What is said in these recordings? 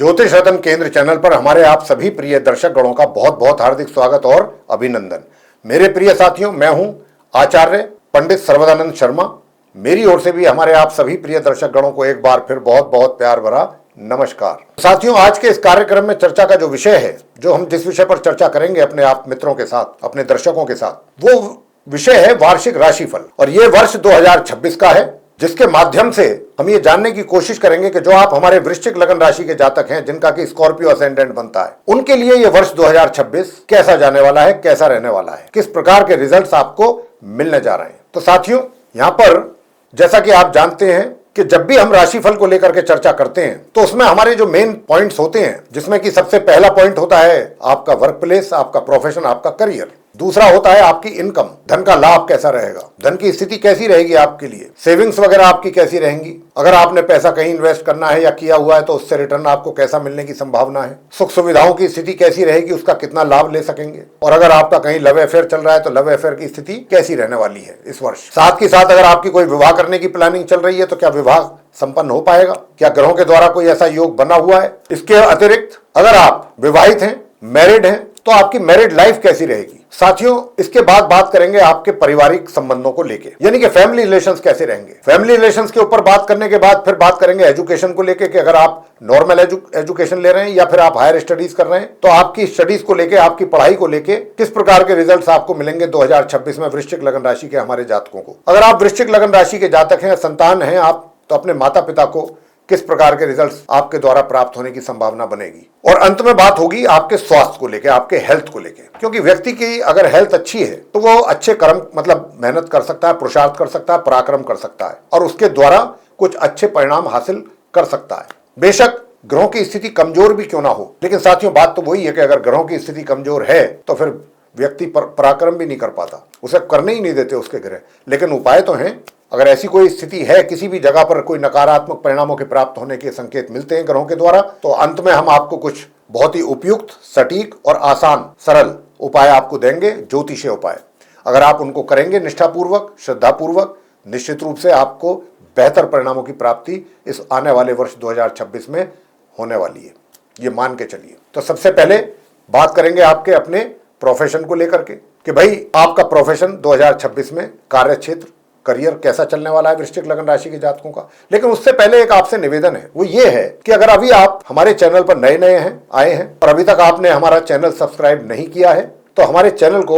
ज्योतिष रत्न केंद्र चैनल पर हमारे आप सभी प्रिय दर्शक गणों का बहुत बहुत हार्दिक स्वागत और अभिनंदन। मेरे प्रिय साथियों, मैं हूं आचार्य पंडित सर्वदानंद शर्मा। मेरी ओर से भी हमारे आप सभी प्रिय दर्शक गणों को एक बार फिर बहुत बहुत प्यार भरा नमस्कार। साथियों, आज के इस कार्यक्रम में चर्चा का जो विषय है, जो हम जिस विषय पर चर्चा करेंगे अपने आप मित्रों के साथ, अपने दर्शकों के साथ, वो विषय है वार्षिक राशिफल। और ये वर्ष 2026 का है, जिसके माध्यम से हम ये जानने की कोशिश करेंगे कि जो आप हमारे वृश्चिक लगन राशि के जातक हैं, जिनका कि स्कॉर्पियो असेंडेंट बनता है, उनके लिए ये वर्ष 2026 कैसा जाने वाला है, कैसा रहने वाला है, किस प्रकार के रिजल्ट्स आपको मिलने जा रहे हैं। तो साथियों, यहाँ पर जैसा कि आप जानते हैं कि जब भी हम राशिफल को लेकर के चर्चा करते हैं तो उसमें हमारे जो मेन पॉइंट्स होते हैं, जिसमें कि सबसे पहला पॉइंट होता है आपका वर्क प्लेस, आपका प्रोफेशन, आपका करियर। दूसरा होता है आपकी इनकम, धन का लाभ कैसा रहेगा, धन की स्थिति कैसी रहेगी आपके लिए, सेविंग्स वगैरह आपकी कैसी रहेंगी, अगर आपने पैसा कहीं इन्वेस्ट करना है या किया हुआ है तो उससे रिटर्न आपको कैसा मिलने की संभावना है, सुख सुविधाओं की स्थिति कैसी रहेगी, उसका कितना लाभ ले सकेंगे, और अगर आपका कहीं लव अफेयर चल रहा है तो लव अफेयर की स्थिति कैसी रहने वाली है इस वर्ष। साथ ही साथ अगर आपकी कोई विवाह करने की प्लानिंग चल रही है तो क्या विवाह संपन्न हो पाएगा, क्या ग्रहों के द्वारा कोई ऐसा योग बना हुआ है। इसके अतिरिक्त अगर आप विवाहित हैं, मैरिड हैं, तो आपकी मैरिड लाइफ कैसी रहेगी। साथियों, इसके बाद बात करेंगे आपके पारिवारिक संबंधों को लेके, यानी कि फैमिली रिलेशंस कैसे रहेंगे। फैमिली रिलेशंस के ऊपर बात करने के बाद फिर बात करेंगे एजुकेशन को लेके, कि अगर आप नॉर्मल एजुकेशन ले रहे हैं या फिर आप हायर स्टडीज कर रहे हैं, तो आपकी स्टडीज को लेके, आपकी पढ़ाई को लेके किस प्रकार के रिजल्ट्स आपको मिलेंगे 2026 में वृश्चिक लगन राशि के हमारे जातकों को। अगर आप वृश्चिक लगन राशि के जातक हैं, संतान हैं आप, तो अपने माता पिता को किस प्रकार के रिजल्ट्स आपके द्वारा प्राप्त होने की संभावना बनेगी। और अंत में बात होगी आपके स्वास्थ्य को लेके, आपके हेल्थ को लेके, क्योंकि व्यक्ति की अगर हेल्थ अच्छी है तो वो अच्छे कर्म, मतलब मेहनत कर सकता है, पुरुषार्थ कर सकता है, पराक्रम कर सकता है और उसके द्वारा कुछ अच्छे परिणाम हासिल कर सकता है। बेशक ग्रहों की स्थिति कमजोर भी क्यों ना हो, लेकिन साथियों बात तो वही है कि अगर ग्रहों की स्थिति कमजोर है तो फिर व्यक्ति पराक्रम भी नहीं कर पाता, उसे करने ही नहीं देते उसके ग्रह। लेकिन उपाय तो हैं। अगर ऐसी कोई स्थिति है, किसी भी जगह पर कोई नकारात्मक परिणामों के प्राप्त होने के संकेत मिलते हैं ग्रहों के द्वारा, तो अंत में हम आपको कुछ बहुत ही उपयुक्त, सटीक और आसान, सरल उपाय आपको देंगे, ज्योतिषीय उपाय। अगर आप उनको करेंगे निष्ठापूर्वक, श्रद्धापूर्वक, निश्चित रूप से आपको बेहतर परिणामों की प्राप्ति इस आने वाले वर्ष 2026 में होने वाली है, ये मान के चलिए। तो सबसे पहले बात करेंगे आपके अपने प्रोफेशन को लेकर के, कि भाई आपका प्रोफेशन 2026 में कार्य क्षेत्र, करियर कैसा चलने वाला है वृश्चिक लगन राशि के जातकों का। लेकिन उससे पहले एक आपसे निवेदन है, वो ये है कि अगर अभी आप हमारे चैनल पर नए नए हैं, आए हैं और अभी तक आपने हमारा चैनल सब्सक्राइब नहीं किया है, तो हमारे चैनल को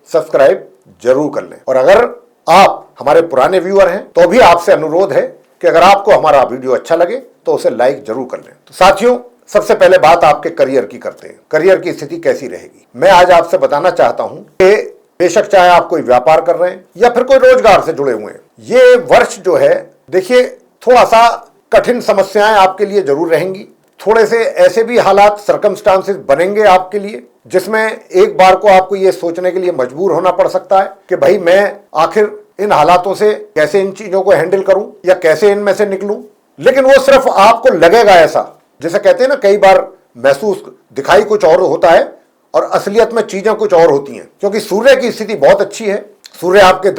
सब्सक्राइब जरूर कर लें। और अगर आप हमारे पुराने व्यूअर हैं तो भी आपसे अनुरोध है कि अगर आपको हमारा वीडियो अच्छा लगे तो उसे लाइक जरूर कर लें। तो साथियों, सबसे पहले बात आपके करियर की करते हैं। करियर की स्थिति कैसी रहेगी, मैं आज आपसे बताना चाहता हूं कि बेशक चाहे आप कोई व्यापार कर रहे हैं या फिर कोई रोजगार से जुड़े हुए हैं, ये वर्ष जो है, देखिए, थोड़ा सा कठिन समस्याएं आपके लिए जरूर रहेंगी। थोड़े से ऐसे भी हालात, सर्कमस्टांसेस बनेंगे आपके लिए, जिसमें एक बार को आपको ये सोचने के लिए मजबूर होना पड़ सकता है कि भाई मैं आखिर इन हालातों से कैसे इन चीजों को हैंडल करूं या कैसे इनमें से निकलूं। लेकिन वो सिर्फ आपको लगेगा ऐसा, जैसे कहते हैं ना, कई बार महसूस, दिखाई कुछ और होता है और असलियत में चीजें कुछ और होती हैं। क्योंकि सूर्य की स्थिति बहुत अच्छी है, सूर्य आपके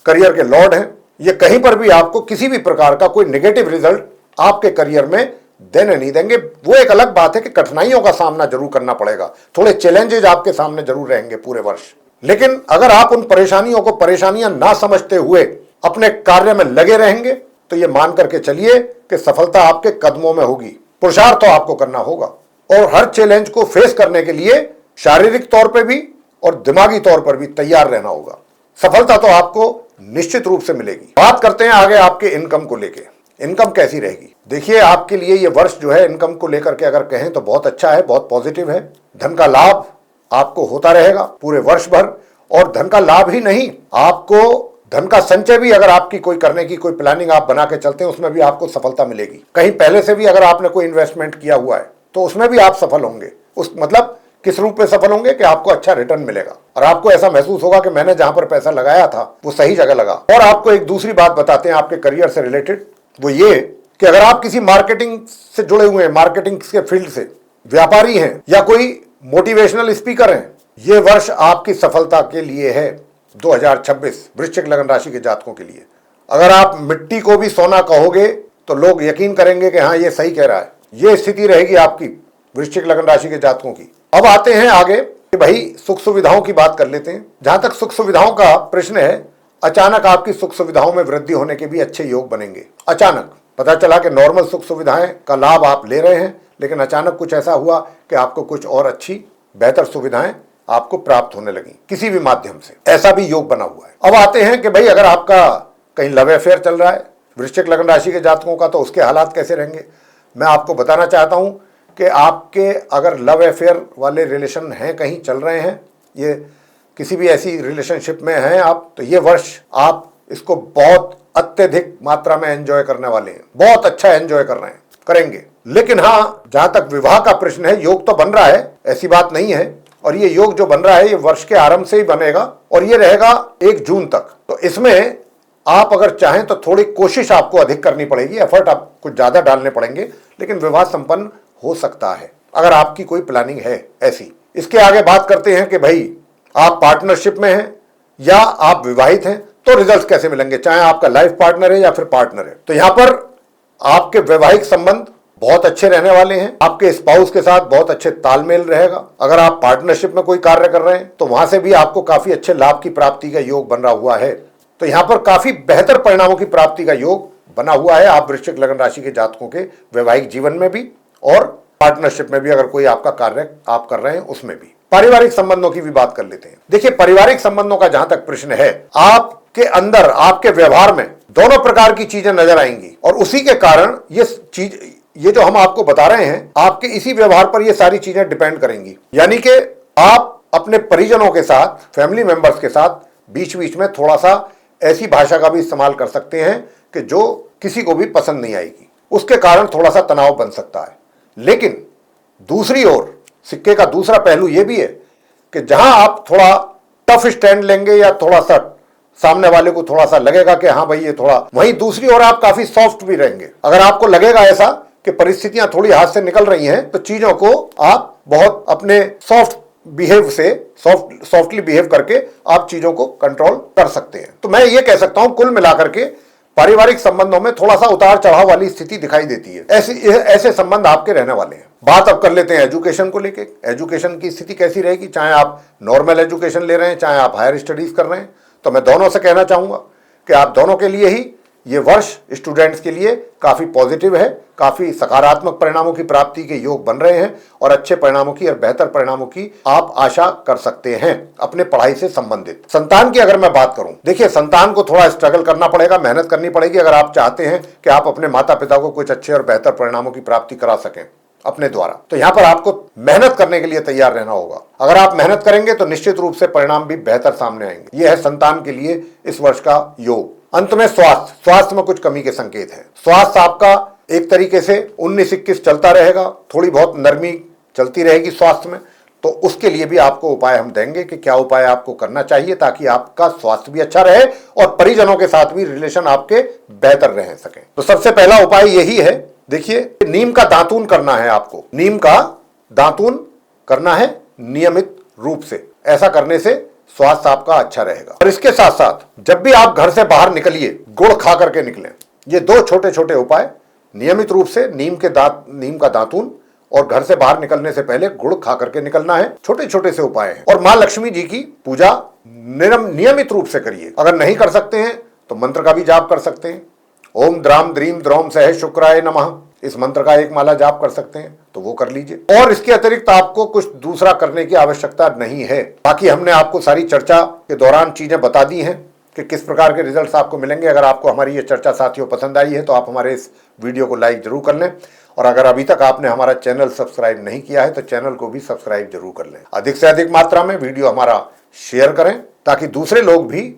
करियर के लॉर्ड हैं, ये कहीं पर भी आपको किसी भी प्रकार का कोई नेगेटिव रिजल्ट आपके करियर में देने नहीं देंगे। वो एक अलग बात है कि कठिनाइयों का सामना जरूर करना पड़ेगा, थोड़े चैलेंजेस आपके सामने जरूर रहेंगे पूरे वर्ष। लेकिन अगर आप उन परेशानियों को परेशानियां ना समझते हुए अपने कार्य में लगे रहेंगे तो ये मान करके चलिए कि सफलता आपके कदमों में होगी। पुरुषार्थ तो आपको करना होगा और हर चैलेंज को फेस करने के लिए शारीरिक तौर पे भी और दिमागी तौर पर भी तैयार रहना होगा। सफलता तो आपको निश्चित रूप से मिलेगी। बात करते हैं आगे आपके इनकम को लेके। इनकम कैसी रहेगी? देखिए, आपके लिए ये वर्ष जो है इनकम को लेकर के अगर कहें तो बहुत अच्छा है, बहुत पॉजिटिव है। धन का लाभ आपको होता रहेगा पूरे वर्ष भर, और धन का लाभ ही नहीं, आपको धन का संचय भी, अगर आपकी कोई करने की कोई प्लानिंग आप बना के चलते हैं, उसमें भी आपको सफलता मिलेगी। कहीं पहले से भी अगर आपने कोई इन्वेस्टमेंट किया हुआ है तो उसमें भी आप सफल होंगे। उस मतलब किस रूप में सफल होंगे कि आपको अच्छा रिटर्न मिलेगा और आपको ऐसा महसूस होगा कि मैंने जहां पर पैसा लगाया था वो सही जगह लगा। और आपको एक दूसरी बात बताते हैं आपके करियर से रिलेटेड, वो ये कि अगर आप किसी मार्केटिंग से जुड़े हुए हैं, मार्केटिंग के फील्ड से, व्यापारी हैं या कोई मोटिवेशनल स्पीकर हैं, ये वर्ष आपकी सफलता के लिए है 2026 वृश्चिक लगन राशि के जातकों के लिए। अगर आप मिट्टी को भी सोना कहोगे तो लोग यकीन करेंगे कि हाँ, ये सही कह रहा है, ये स्थिति रहेगी आपकी वृश्चिक लग्न राशि के जातकों की। अब आते हैं आगे कि भाई सुख सुविधाओं की बात कर लेते हैं। जहां तक सुख सुविधाओं का प्रश्न है, अचानक आपकी सुख सुविधाओं में वृद्धि होने के भी अच्छे योग बनेंगे। अचानक पता चला कि नॉर्मल सुख सुविधाएं का लाभ आप ले रहे हैं, लेकिन अचानक कुछ ऐसा हुआ कि आपको कुछ और अच्छी बेहतर सुविधाएं आपको प्राप्त होने लगी किसी भी माध्यम से, ऐसा भी योग बना हुआ है। अब आते हैं कि भाई अगर आपका कहीं लव अफेयर चल रहा है वृश्चिक लग्न राशि के जातकों का, तो उसके हालात कैसे रहेंगे। मैं आपको बताना चाहता हूं कि आपके अगर लव अफेयर वाले रिलेशन हैं, कहीं चल रहे हैं, ये किसी भी ऐसी रिलेशनशिप में हैं आप, तो ये वर्ष आप इसको बहुत अत्यधिक मात्रा में एंजॉय करने वाले हैं, बहुत अच्छा एंजॉय कर रहे हैं, करेंगे। लेकिन हाँ, जहां तक विवाह का प्रश्न है, योग तो बन रहा है, ऐसी बात नहीं है, और ये योग जो बन रहा है ये वर्ष के आरंभ से ही बनेगा और ये रहेगा 1 जून तक। तो इसमें आप अगर चाहें तो थोड़ी कोशिश आपको अधिक करनी पड़ेगी, एफर्ट आप कुछ ज्यादा डालने पड़ेंगे, लेकिन विवाह संपन्न हो सकता है अगर आपकी कोई प्लानिंग है ऐसी। इसके आगे बात करते हैं कि भाई आप पार्टनरशिप में हैं या आप विवाहित हैं, तो रिजल्ट कैसे मिलेंगे, चाहे आपका लाइफ पार्टनर है या फिर पार्टनर है। तो यहां पर आपके वैवाहिक संबंध बहुत अच्छे रहने वाले हैं, आपके स्पाउस के साथ बहुत अच्छे तालमेल रहेगा। अगर आप पार्टनरशिप में कोई कार्य कर रहे हैं तो वहां से भी आपको काफी अच्छे लाभ की प्राप्ति का योग बन रहा हुआ है। तो यहां पर काफी बेहतर परिणामों की प्राप्ति का योग बना हुआ है आप वृश्चिक लग्न राशि के जातकों के वैवाहिक जीवन में भी और पार्टनरशिप में भी, अगर कोई आपका कार्य आप कर रहे हैं उसमें भी। पारिवारिक संबंधों की भी बात कर लेते हैं। देखिए, पारिवारिक संबंधों का जहां तक प्रश्न है, आपके अंदर आपके व्यवहार में दोनों प्रकार की चीजें नजर आएंगी और उसी के कारण ये जो हम आपको बता रहे हैं, आपके इसी व्यवहार पर ये सारी चीजें डिपेंड करेंगी। यानी कि आप अपने परिजनों के साथ, फैमिली मेंबर्स के साथ बीच बीच में थोड़ा सा ऐसी भाषा का भी इस्तेमाल कर सकते हैं कि जो किसी को भी पसंद नहीं आएगी, उसके कारण थोड़ा सा तनाव बन सकता है। लेकिन दूसरी ओर सिक्के का दूसरा पहलू यह भी है कि जहां आप थोड़ा टफ स्टैंड लेंगे या थोड़ा सा सामने वाले को थोड़ा सा लगेगा कि हाँ भाई ये थोड़ा, वहीं दूसरी ओर आप काफी सॉफ्ट भी रहेंगे। अगर आपको लगेगा ऐसा कि परिस्थितियां थोड़ी हाथ से निकल रही हैं, तो चीजों को आप बहुत अपने सॉफ्टली बिहेव करके आप चीजों को कंट्रोल कर सकते हैं। तो मैं ये कह सकता हूं कुल मिलाकर के पारिवारिक संबंधों में थोड़ा सा उतार चढ़ाव वाली स्थिति दिखाई देती है। ऐसे संबंध आपके रहने वाले हैं। बात अब कर लेते हैं एजुकेशन को लेके। एजुकेशन की स्थिति कैसी रहेगी, चाहे आप नॉर्मल एजुकेशन ले रहे हैं, चाहे आप हायर स्टडीज कर रहे हैं, तो मैं दोनों से कहना चाहूंगा कि आप दोनों के लिए ही ये वर्ष स्टूडेंट्स के लिए काफी पॉजिटिव है, काफी सकारात्मक परिणामों की प्राप्ति के योग बन रहे हैं और अच्छे परिणामों की और बेहतर परिणामों की आप आशा कर सकते हैं अपने पढ़ाई से संबंधित। संतान की अगर मैं बात करूं, देखिए संतान को थोड़ा स्ट्रगल करना पड़ेगा, मेहनत करनी पड़ेगी अगर आप चाहते हैं कि आप अपने माता पिता को कुछ अच्छे और बेहतर परिणामों की प्राप्ति करा सकें अपने द्वारा। तो यहां पर आपको मेहनत करने के लिए तैयार रहना होगा। अगर आप मेहनत करेंगे तो निश्चित रूप से परिणाम भी बेहतर सामने आएंगे। यह है संतान के लिए इस वर्ष का योग। अंत में स्वास्थ्य में कुछ कमी के संकेत हैं। स्वास्थ्य आपका एक तरीके से 19-21 चलता रहेगा, थोड़ी बहुत नरमी चलती रहेगी स्वास्थ्य में, तो उसके लिए भी आपको उपाय हम देंगे कि क्या उपाय आपको करना चाहिए ताकि आपका स्वास्थ्य भी अच्छा रहे और परिजनों के साथ भी रिलेशन आपके बेहतर रह सके। तो सबसे पहला उपाय यही है, देखिए नीम का दातून करना है आपको। नीम का दातून करना है नियमित रूप से, ऐसा करने से स्वास्थ्य आपका अच्छा रहेगा। और इसके साथ साथ जब भी आप घर से बाहर निकलिए, गुड़ खा करके निकलें। ये 2 छोटे छोटे उपाय, नियमित रूप से नीम का दातून और घर से बाहर निकलने से पहले गुड़ खा करके निकलना है। छोटे छोटे से उपाय हैं। और मां लक्ष्मी जी की पूजा नियमित रूप से करिए। अगर नहीं कर सकते हैं तो मंत्र का भी जाप कर सकते हैं। ओम द्राम द्रीम द्रोम सह शुक्राय नमः, इस मंत्र का 1 माला जाप कर सकते हैं तो वो कर लीजिए। और इसके अतिरिक्त आपको कुछ दूसरा करने की आवश्यकता नहीं है। बाकी हमने आपको सारी चर्चा के दौरान चीजें बता दी हैं कि किस प्रकार के रिजल्ट्स आपको मिलेंगे। अगर आपको हमारी ये चर्चा साथियों पसंद आई है तो आप हमारे इस वीडियो को लाइक जरूर कर लें और अगर अभी तक आपने हमारा चैनल सब्सक्राइब नहीं किया है तो चैनल को भी सब्सक्राइब जरूर कर लें। अधिक से अधिक मात्रा में वीडियो हमारा शेयर करें ताकि दूसरे लोग भी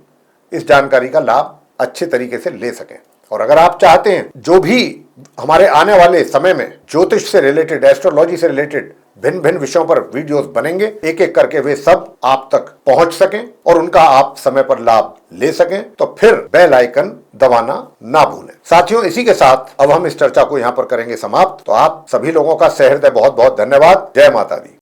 इस जानकारी का लाभ अच्छे तरीके से ले सकें। और अगर आप चाहते हैं जो भी हमारे आने वाले समय में ज्योतिष से रिलेटेड, एस्ट्रोलॉजी से रिलेटेड भिन्न भिन्न विषयों पर वीडियोस बनेंगे, एक एक करके वे सब आप तक पहुंच सकें और उनका आप समय पर लाभ ले सकें, तो फिर बेल आइकन दबाना ना भूलें। साथियों, इसी के साथ अब हम इस चर्चा को यहाँ पर करेंगे समाप्त। तो आप सभी लोगों का सहृदय बहुत बहुत धन्यवाद। जय माता दी।